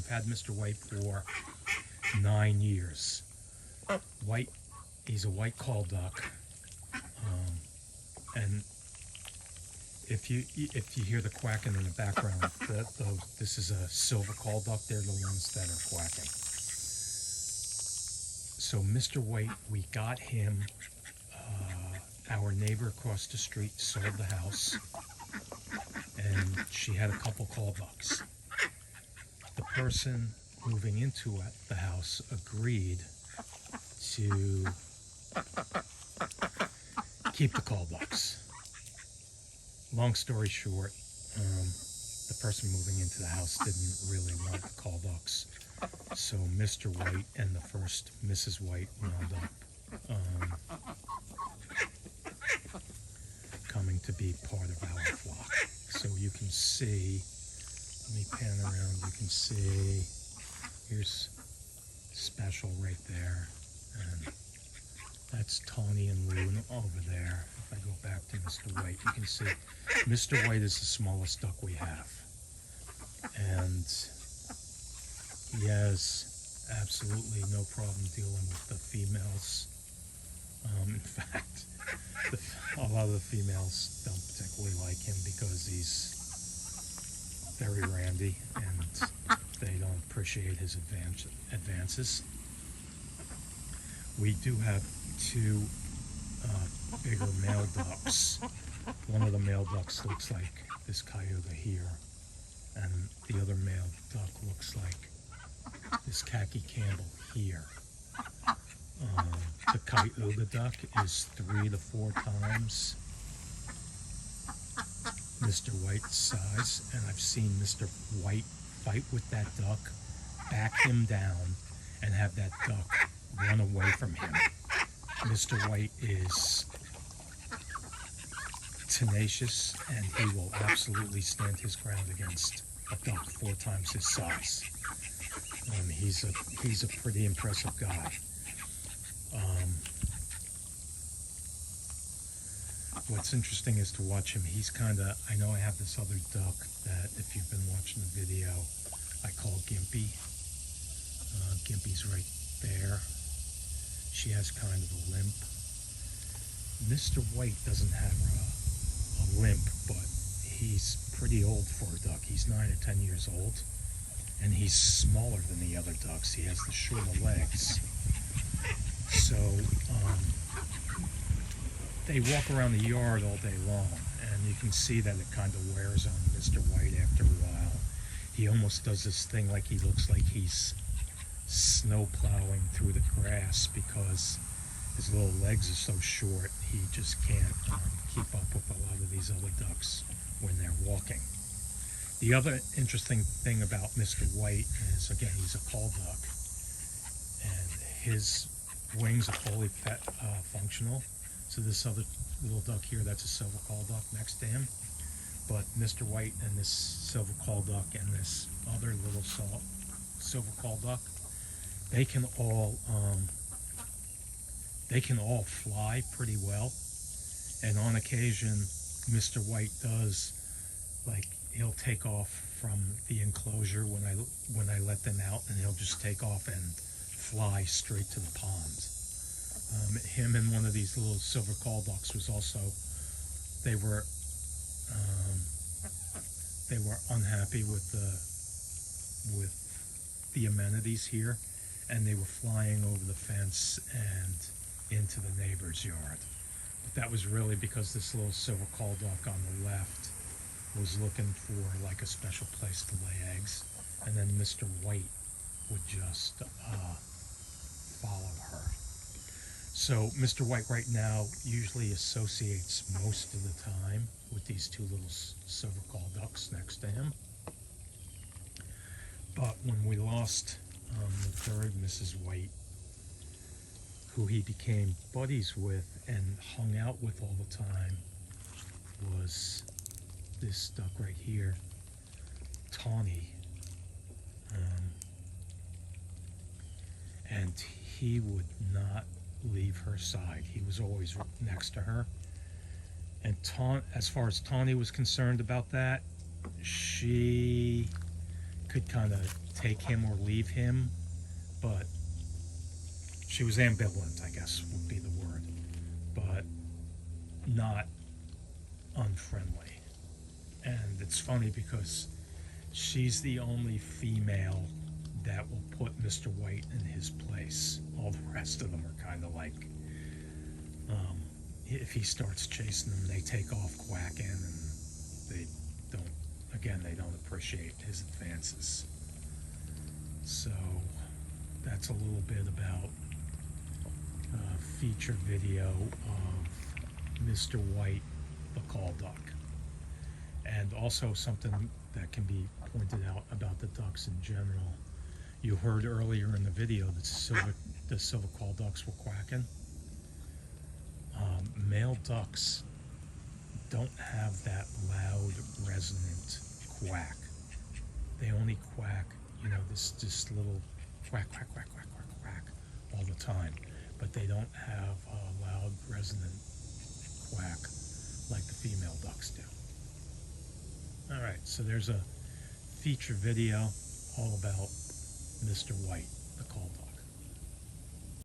had Mr. White for 9 years. White, he's a white call duck, and if you hear the quacking in the background, this is a silver call duck. They're the ones that are quacking. So Mr. White, we got him. Our neighbor across the street sold the house, and she had a couple call ducks. The person moving into the house agreed to keep the call ducks. Long story short, the person moving into the house didn't really want the call ducks, so Mr. White and the first Mrs. White wound up coming to be part of our flock. So you can see, let me pan around, you can see, here's Special right there, and that's Tawny and Loon over there. If I go back to Mr. White, you can see Mr. White is the smallest duck we have, and he has absolutely no problem dealing with the females. In fact, a lot of the females don't particularly like him because he's very randy and they don't appreciate his advances. We do have two bigger male ducks. One of the male ducks looks like this coyote here, and the other male duck looks like this khaki Campbell here. The Cayuga duck is 3 to 4 times Mr. White's size, and I've seen Mr. White fight with that duck, back him down, and have that duck run away from him. Mr. White is tenacious, and he will absolutely stand his ground against a duck 4 times his size. He's a pretty impressive guy. What's interesting is to watch him. He's kind of, I know I have this other duck that, if you've been watching the video, I call Gimpy. Gimpy's right there. She has kind of a limp. Mr. White doesn't have a limp, but he's pretty old for a duck. He's 9 or 10 years old, and he's smaller than the other ducks. He has the shorter legs. So, they walk around the yard all day long, and you can see that it kind of wears on Mr. White after a while. He almost does this thing like he looks like he's snow plowing through the grass because his little legs are so short, he just can't keep up with a lot of these other ducks when they're walking. The other interesting thing about Mr. White is, again, he's a call duck, and his wings are fully functional. So this other little duck here, that's a silver call duck next to him. But Mr. White and this silver call duck and this other little silver call duck, they can all fly pretty well. And on occasion, Mr. White does, like, he'll take off from the enclosure when I let them out, and he'll just take off and fly straight to the pond. Him and one of these little silver call ducks was also, they were unhappy with the amenities here, and they were flying over the fence and into the neighbor's yard. But that was really because this little silver call duck on the left was looking for like a special place to lay eggs, and then Mr. White would just follow her. So Mr. White right now usually associates most of the time with these two little silver call ducks next to him. But when we lost the third Mrs. White, who he became buddies with and hung out with all the time, was this duck right here, Tawny. And he would not leave her side. He was always next to her. And as far as Tawny was concerned about that, she could kind of take him or leave him, but she was ambivalent, I guess would be the word, but not unfriendly. And it's funny because she's the only female that will put Mr. White in his place. All the rest of them are kind of like, if he starts chasing them, they take off quacking, and they they don't appreciate his advances. So that's a little bit about a feature video of Mr. White, the call duck. And also something that can be pointed out about the ducks in general. You heard earlier in the video that the silver call ducks were quacking. Male ducks don't have that loud, resonant quack. They only quack, this little quack, quack, quack, quack, quack, quack all the time. But they don't have a loud, resonant quack like the female ducks do. All right, so there's a feature video all about Mr. White, the call dog.